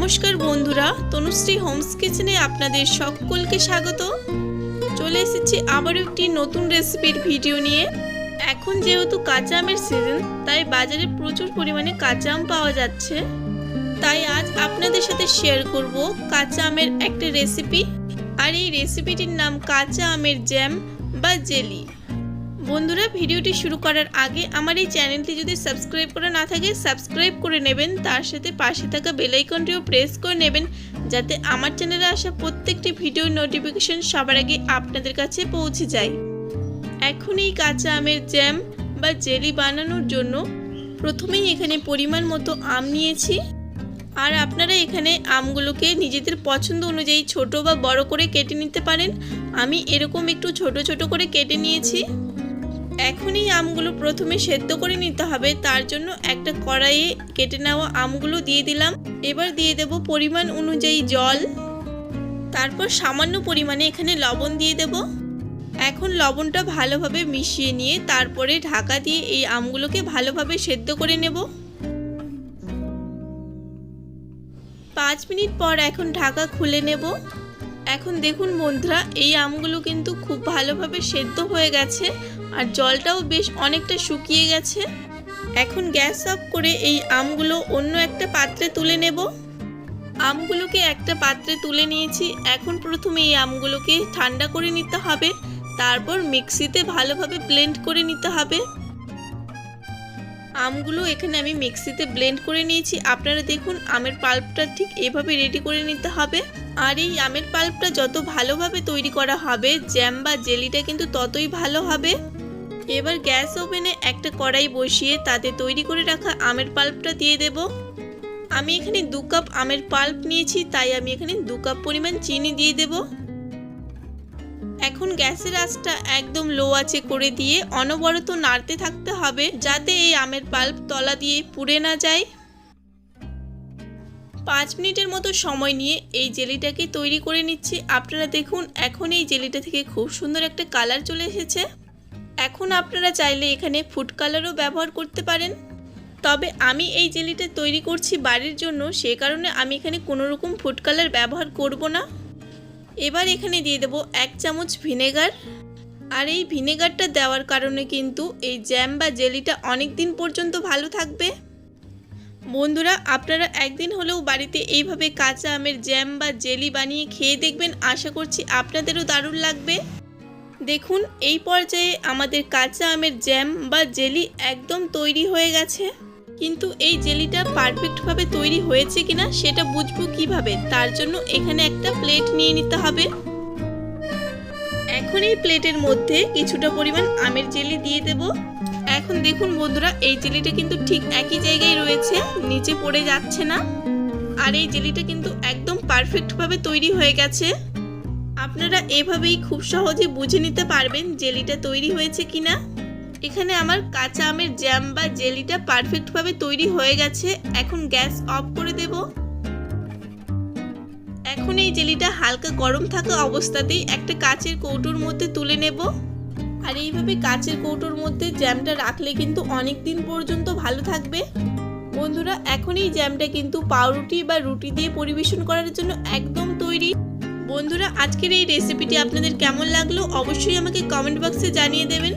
নমস্কার বন্ধুরা, তনুশ্রী হোমস কিচেনে আপনাদের সকলকে স্বাগত। চলে এসেছি আবারও একটি নতুন রেসিপির ভিডিও নিয়ে। এখন যেহেতু কাঁচা আমের সিজন, তাই বাজারে প্রচুর পরিমাণে কাঁচা আম পাওয়া যাচ্ছে। তাই আজ আপনাদের সাথে শেয়ার করব কাঁচা আমের একটা রেসিপি। আর এই রেসিপিটির নাম কাঁচা আমের জ্যাম বা জেলি। বন্ধুরা, ভিডিওটি শুরু করার আগে আমার এই চ্যানেলটি যদি সাবস্ক্রাইব করা না থাকে সাবস্ক্রাইব করে নেবেন, তার সাথে পাশে থাকা বেল আইকনটিও প্রেস করে নেবেন, যাতে আমার চ্যানেলে আসা প্রত্যেকটি ভিডিওর নোটিফিকেশন সবার আগে আপনাদের কাছে পৌঁছে যায়। এখন এই কাঁচা আমের জ্যাম বা জেলি বানানোর জন্য প্রথমেই এখানে পরিমাণ মতো আম নিয়েছি। আর আপনারা এখানে আমগুলোকে নিজেদের পছন্দ অনুযায়ী ছোট বা বড় করে কেটে নিতে পারেন। আমি এরকম একটু ছোট ছোট করে কেটে নিয়েছি। এখন এই আমগুলো প্রথমে সেদ্ধ করে নিতে হবে, তার জন্য একটা কড়াইয়ে কেটে নেওয়া আমগুলো দিয়ে দিলাম। এবার দিয়ে দেব পরিমাণ অনুযায়ী জল, তারপর সামান্য পরিমাণে এখানে লবণ দিয়ে দেব। এখন লবণটা ভালোভাবে মিশিয়ে নিয়ে তারপরে ঢাকা দিয়ে এই আমগুলোকে ভালোভাবে সেদ্ধ করে নেব। 5 মিনিট পর এখন ঢাকা খুলে নেব। এখন দেখুন বন্ধুরা, এই আমগুলো কিন্তু খুব ভালোভাবে সেদ্ধ হয়ে গেছে আর জলটাও বেশ অনেকটা শুকিয়ে গেছে। এখন গ্যাস অফ করে এই আমগুলো অন্য একটা পাত্রে তুলে নেব। আমগুলোকে একটা পাত্রে তুলে নিয়েছি। এখন প্রথমে এই আমগুলোকে ঠান্ডা করে নিতে হবে, তারপর মিক্সিতে ভালোভাবে ব্লেন্ড করে নিতে হবে। আমগুলো এখানে আমি মিক্সিতে ব্লেন্ড করে নিয়েছি। আপনারা দেখুন আমের পাল্পটা ঠিক এভাবে রেডি করে নিতে হবে। আর এই আমের পাল্পটা যত ভালোভাবে তৈরি করা হবে, জ্যাম বা জেলিটা কিন্তু ততই ভালো হবে। এবার গ্যাস ওভেনে একটা কড়াই বসিয়ে তাতে তৈরি করে রাখা আমের পাল্পটা দিয়ে দেব। আমি এখানে 2 কাপ আমের পাল্প নিয়েছি, তাই আমি এখানে 2 কাপ পরিমাণ চিনি দিয়ে দেব। এখন গ্যাসের আঁচটা একদম লো আঁচে করে দিয়ে অনবরত নাড়তে থাকতে হবে, যাতে এই আমের পাল্প তলা দিয়ে পুড়ে না যায়। 5 মিনিটের মতো সময় নিয়ে এই জেলিটাকে তৈরি করে নিচ্ছি। আপনারা দেখুন এখন এই জেলিটা থেকে খুব সুন্দর একটা কালার চলে এসেছে। এখন আপনারা চাইলে এখানে ফুড কালারও ব্যবহার করতে পারেন, তবে আমি এই জেলিটা তৈরি করছি বাড়ির জন্য, সে কারণে আমি এখানে কোনো রকম ফুড কালার ব্যবহার করব না। এবার এখানে দিয়ে দেব 1 চামচ ভিনেগার। আর এই ভিনেগারটা দেওয়ার কারণে কিন্তু এই জ্যাম বা জেলিটা অনেক দিন পর্যন্ত ভালো থাকবে। বন্ধুরা, আপনারা একদিন হলেও বাড়িতে এইভাবে কাঁচা আমের জ্যাম বা জেলি বানিয়ে খেয়ে দেখবেন, আশা করছি আপনাদেরও দারুণ লাগবে। দেখুন এই পর্যায়ে আমাদের কাঁচা আমের জ্যাম বা জেলি একদম তৈরি হয়ে গেছে। কিন্তু এই জেলিটা পারফেক্টভাবে তৈরি হয়েছে কিনা সেটা বুঝবো কিভাবে, তার জন্য এখানে একটা প্লেট নিয়ে নিতে হবে। এখন এই প্লেটের মধ্যে কিছুটা পরিমাণ আমের জেলি দিয়ে দেব। এখন দেখুন বন্ধুরা, এই জেলিটা কিন্তু ঠিক একই জায়গায় রয়েছে, নিচে পড়ে যাচ্ছে না। আর এই জেলিটা কিন্তু একদম পারফেক্টভাবে তৈরি হয়ে গেছে। আপনারা এভাবেই খুব সহজে বুঝে নিতে পারবেন জেলিটা তৈরি হয়েছে কিনা। এখানে আমার কাঁচা আমের জ্যাম বা জেলিটা পারফেক্টভাবে তৈরি হয়ে গেছে। এখন গ্যাস অফ করে দেব। এখন এই জেলিটা হালকা গরম থাকা অবস্থাতেই একটা কাচের কৌটোর মধ্যে তুলে নেব। আর এইভাবে কাচের কৌটোর মধ্যে জ্যামটা রাখলে কিন্তু অনেক দিন পর্যন্ত ভালো থাকবে। বন্ধুরা, এখন এই জ্যামটা কিন্তু পাউরুটি বা রুটি দিয়ে পরিবেশন করার জন্য একদম তৈরি। বন্ধুরা, আজকের এই রেসিপিটি আপনাদের কেমন লাগলো অবশ্যই আমাকে কমেন্ট বক্সে জানিয়ে দেবেন।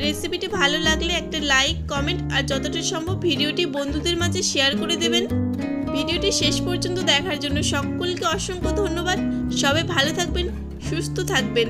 রেসিপিটি ভালো লাগলে একটা লাইক, কমেন্ট আর যতটা সম্ভব ভিডিওটি বন্ধুদের মাঝে শেয়ার করে দেবেন। ভিডিওটি শেষ পর্যন্ত দেখার জন্য সকলকে অসংখ্য ধন্যবাদ। সবাই ভালো থাকবেন, সুস্থ থাকবেন।